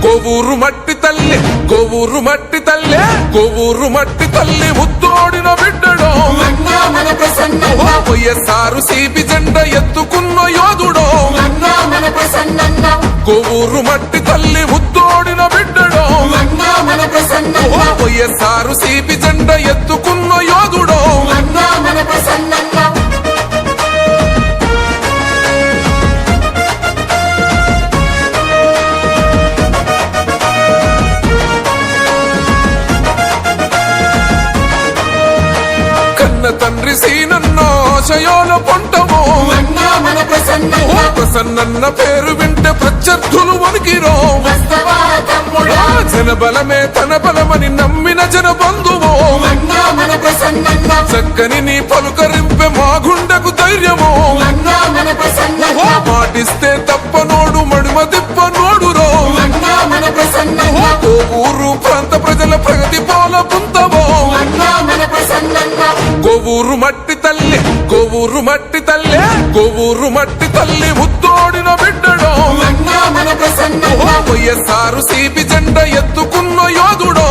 కోవూరు మట్టి తల్లి కోవూరు మట్టి తల్లి కోవూరు మట్టి తల్లి ముత్తోడిన బిడ్డడో వైఎస్ఆర్ సిపి జెండా ఎత్తుకున్న యోధుడో కోవూరు మట్టి తల్లి ముత్తోడిన బిడ్డడో వైఎస్ఆర్ సిపి జెండా ఎత్తుకున్న యోధుడో తండ్రి సీనన్న ఆశయాల పొంటమో ప్రసన్న పేరు వింటే ప్రత్యర్థులు వణికిరో జన బలమే తన బలమని నమ్మిన జన బంధువో చక్కని నీ పలుకరింపే మా గుండెకు ధైర్యమో మాటిస్తే తప్పనోడు మడిమ తిప్పనోడురో కోవూరు ప్రాంత ప్రజల ప్రగతి పోల పుంతవో కోవూరు మట్టి తల్లి కోవూరు మట్టి తల్లి కోవూరు మట్టి తల్లి ముత్తోడిన బిడ్డడో వైఎస్ఆర్ సిపి జెండా ఎత్తుకున్న యోధుడో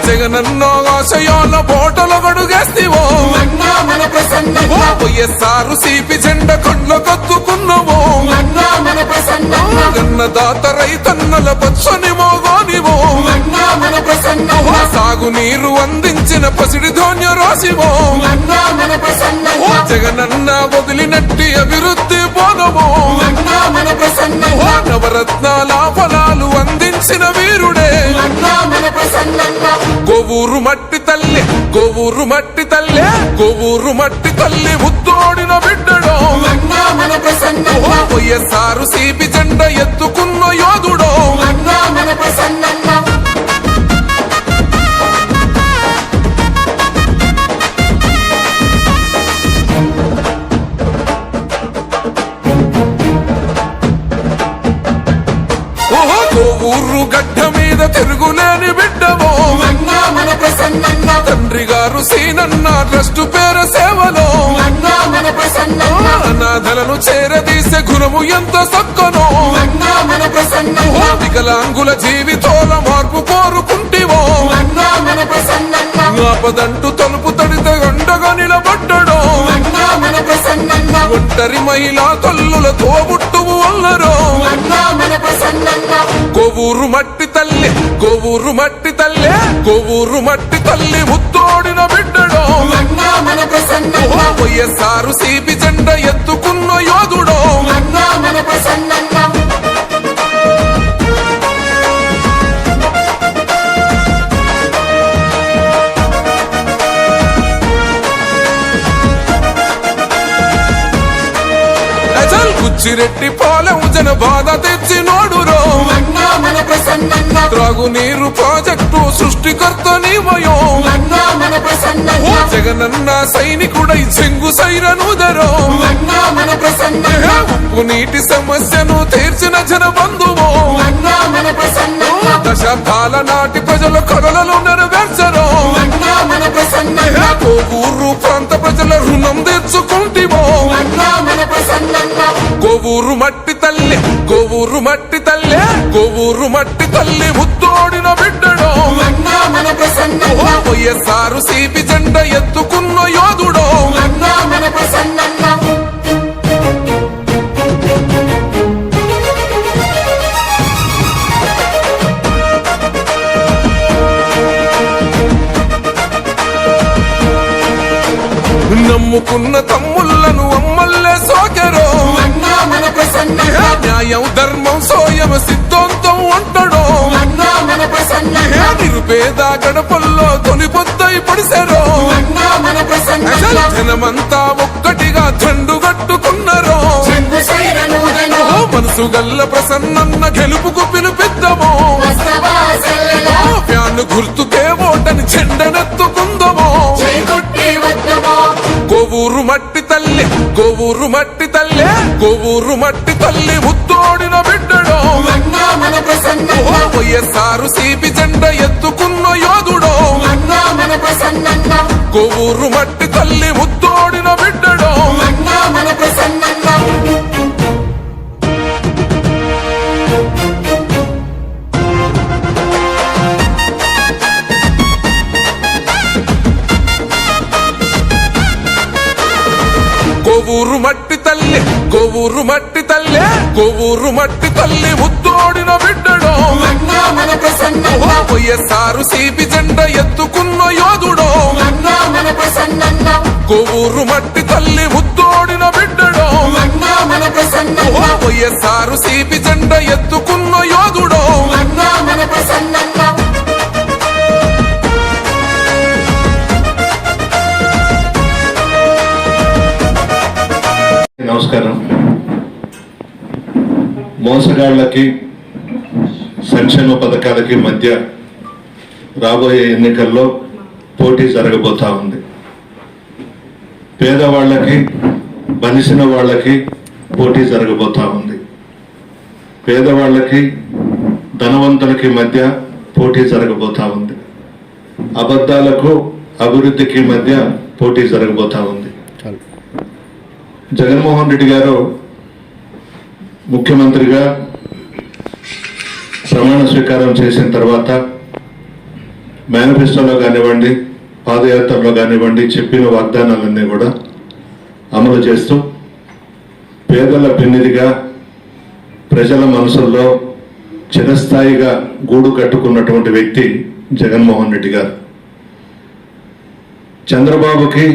జగనన్న ఆశయాల బోటలు గడుగేస్తివో వైఎస్ఆర్ సిపి జెండా కళ్ళ కత్తుకున్నవో అన్నదాత రైతన్నల పచ్చని మోగోనివో సాగునీరు అందించిన పసిడి ధాన్య రాశివో జగనన్న వదిలినట్టి అభివృద్ధి పోనవో నవరత్నాల ఫలాలు అందించిన వీరుడే కోవూరు మట్టి తల్లి కోవూరు మట్టి తల్లి కోవూరు మట్టి తల్లి ముత్తోడిన బిడ్డడో వైఎస్ఆర్ సిపి జెండా ఎత్తుకున్న యోధుడో కోవూరు గడ్డ మీద తిరుగులేని బిడ్డవో తండ్రి గారు సీనన్న ట్రస్ట్ పేర సేవలో అనాథలను చేరదీసే గుణము ఎంత సక్కనో వికలాంగుల జీవితాల మార్పు కోరుకుంటివో ఆపదంటూ తలుపు తడితే అండగా నిలబడ్డడో ఒంటరి మహిళా తల్లుల తోబుట్టువు అల్లరో కోవూరు మట్టి తల్లి కోవూరు మట్టి తల్లి కోవూరు మట్టి తల్లి ముత్తోడిన బిడ్డడో వైఎస్ఆర్ సిపి జెండా ఎత్తుకున్న యోధుడో కుచ్చిరెడ్డి పాలెం జన బాధ తెచ్చి నోడురో త్రాగునీరు ప్రాజెక్టు సృష్టికర్త నీవయో జగనన్న సైనికుడై చెంగు సైరనుదరో ఉప్పు నీటి సమస్యను తీర్చిన జన బంధువో దశాబ్దాల నాటి ప్రజల కలలను నెరవేర్చరో కోవూరు ప్రాంత ప్రజల రుణం తెచ్చుకుంటివో కోవూరు మట్టి తల్లి కోవూరు మట్టి తల్లి కోవూరు మట్టి తల్లి ముత్తోడిన బిడ్డడో వైఎస్ఆర్ సిపి జెండా ఎత్తుకున్న యోధుడో నమ్ముకున్న తమ్ముళ్లను అమ్మల్లే సోకెరో న్యాయం ధర్మం సోయం సిద్ధాంతం అంటడో నిరుపేద గడపల్లో తొలిపొద్దై పడిసెరో జనమంతా ఒక్కటిగా దండు కట్టుకున్నరో మనసు గల్ల ప్రసన్న గెలుపుకు పిలుపిద్దామో ఫ్యాన్ గుర్తుకే ఓటని చెండనెత్తుకుందామో కోవూరు మట్టి తల్లి కోవూరు మట్టి తల్లి కోవూరు మట్టి తల్లి ముత్తోడిన బిడ్డడో వైఎస్ఆర్ కొవ్వూరు మట్టి తల్లి ముత్తోడిన బిడ్డడో కొవ్వూరు మట్టి తల్లి కొవ్వూరు మట్టి తల్లి కొవ్వూరు మట్టి తల్లి ముత్తోడిన బిడ్డడో వైఎస్ఆర్ సిపి జెండ ఎత్తుకున్న యోధుడో కొవ్వూరు మట్టి తల్లి ముత్తోడిన బిడ్డడో వైఎస్ఆర్ సిపి జెండ ఎత్తుకున్న యోధుడో నమస్కారం. మోసగాళ్లకి సంక్షేమ పథకాలకి మధ్య రాబోయే ఎన్నికల్లో పోటీ జరగబోతా ఉంది. పేదవాళ్లకి బలిసిన వాళ్ళకి పోటీ జరగబోతా ఉంది. పేదవాళ్లకి ధనవంతులకి మధ్య పోటీ జరగబోతా ఉంది. అబద్ధాలకు అభివృద్ధికి మధ్య పోటీ జరగబోతా ఉంది. జగన్మోహన్ రెడ్డి గారు ముఖ్యమంత్రిగా ప్రమాణ స్వీకారం చేసిన తర్వాత మేనిఫెస్టోలో కానివ్వండి, పాదయాత్రలో కానివ్వండి, చెప్పిన వాగ్దానాలన్నీ కూడా అమలు చేస్తూ పేదల పెన్నిదిగా ప్రజల మనసుల్లో చిరస్థాయిగా గూడు కట్టుకున్నటువంటి వ్యక్తి జగన్మోహన్ రెడ్డి గారు. చంద్రబాబుకి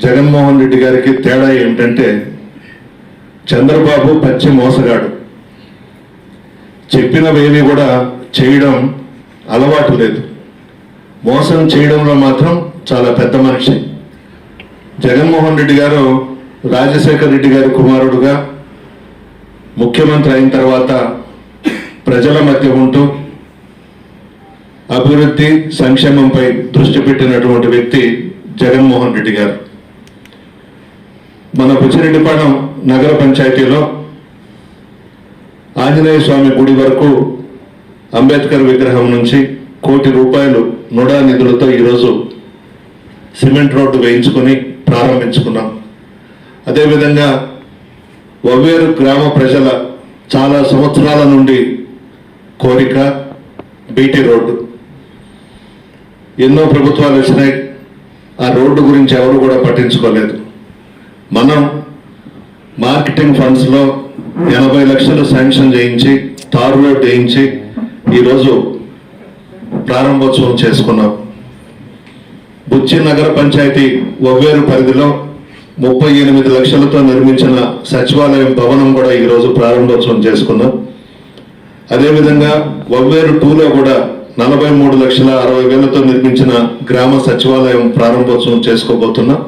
జగన్మోహన్ రెడ్డి గారికి తేడా ఏమిటంటే, చంద్రబాబు పచ్చి మోసగాడు. చెప్పినవేవి కూడా చేయడం అలవాటు లేదు. మోసం చేయడంలో మాత్రం చాలా పెద్ద మనిషి. జగన్మోహన్ రెడ్డి గారు రాజశేఖర రెడ్డి గారి కుమారుడుగా ముఖ్యమంత్రి అయిన తర్వాత ప్రజల మధ్య ఉంటూ అభివృద్ధి సంక్షేమంపై దృష్టి పెట్టినటువంటి వ్యక్తి జగన్మోహన్ రెడ్డి గారు. మన బుచ్చిరెడ్డిపాలెం నగర పంచాయతీలో ఆంజనేయ స్వామి గుడి వరకు అంబేద్కర్ విగ్రహం నుంచి ₹1 కోటి నుడా నిధులతో ఈరోజు సిమెంట్ రోడ్డు వేయించుకొని ప్రారంభించుకున్నాం. అదేవిధంగా వవ్వేరు గ్రామ ప్రజల చాలా సంవత్సరాల నుండి కోరిక బీటీ రోడ్డు. ఎన్నో ప్రభుత్వాలు వచ్చినాయి, ఆ రోడ్డు గురించి ఎవరు కూడా పట్టించుకోలేదు. మనం మార్కెటింగ్ ఫండ్స్లో 80 లక్షలు శాంక్షన్ చేయించి తారు రోడ్డు వేయించి ఈరోజు ప్రారంభోత్సవం చేసుకున్నాం. బుచ్చి నగర పంచాయతీ వవ్వేరు పరిధిలో 38 లక్షలతో నిర్మించిన సచివాలయం భవనం కూడా ఈరోజు ప్రారంభోత్సవం చేసుకున్నాం. అదేవిధంగా వవ్వేరు 2లో కూడా 43,60,000తో నిర్మించిన గ్రామ సచివాలయం ప్రారంభోత్సవం చేసుకోబోతున్నాం.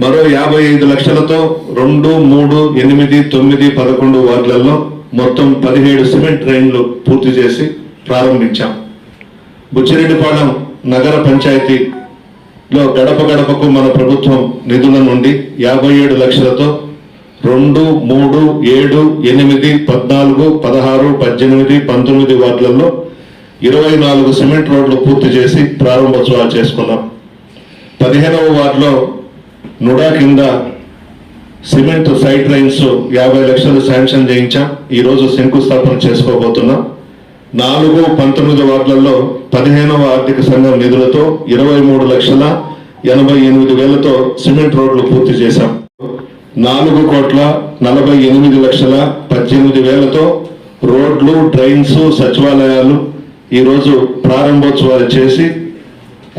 మరో 55 లక్షలతో 2, 3, 8, 9, 11 వార్డులలో మొత్తం 17 సిమెంట్ ట్రైన్లు పూర్తి చేసి ప్రారంభించాం. బుచ్చిరెడ్డిపాలెం నగర పంచాయతీలో గడప గడపకు మన ప్రభుత్వం నిధుల నుండి 57 లక్షలతో 2, 3, 7, 8, 14, 16, 18, 19 వార్డులలో 24 సిమెంట్ రోడ్లు పూర్తి చేసి ప్రారంభోత్సవాలు చేసుకున్నాం. 15వ వార్డులో నుడా కింద సిమెంట్ సైడ్ లైన్స్ 50 లక్షలు శాంక్షన్ చేయించాం. ఈరోజు శంకుస్థాపన చేసుకోబోతున్నాం. 4, 19 వార్డులలో 15వ ఆర్థిక సంఘం నిధులతో 23,88,000తో సిమెంట్ రోడ్లు పూర్తి చేశాం. 4,48,18,000తో రోడ్లు, డ్రైన్స్, సచివాలయాలు ఈరోజు ప్రారంభోత్సవాలు చేసి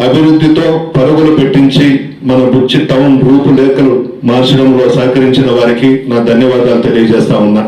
అభివృద్ధితో పరుగులు పెట్టించి మన బుచ్చి టౌన్ రూపురేఖలు మార్చడంలో సహకరించిన వారికి నా ధన్యవాదాలు తెలియజేస్తా ఉన్నా.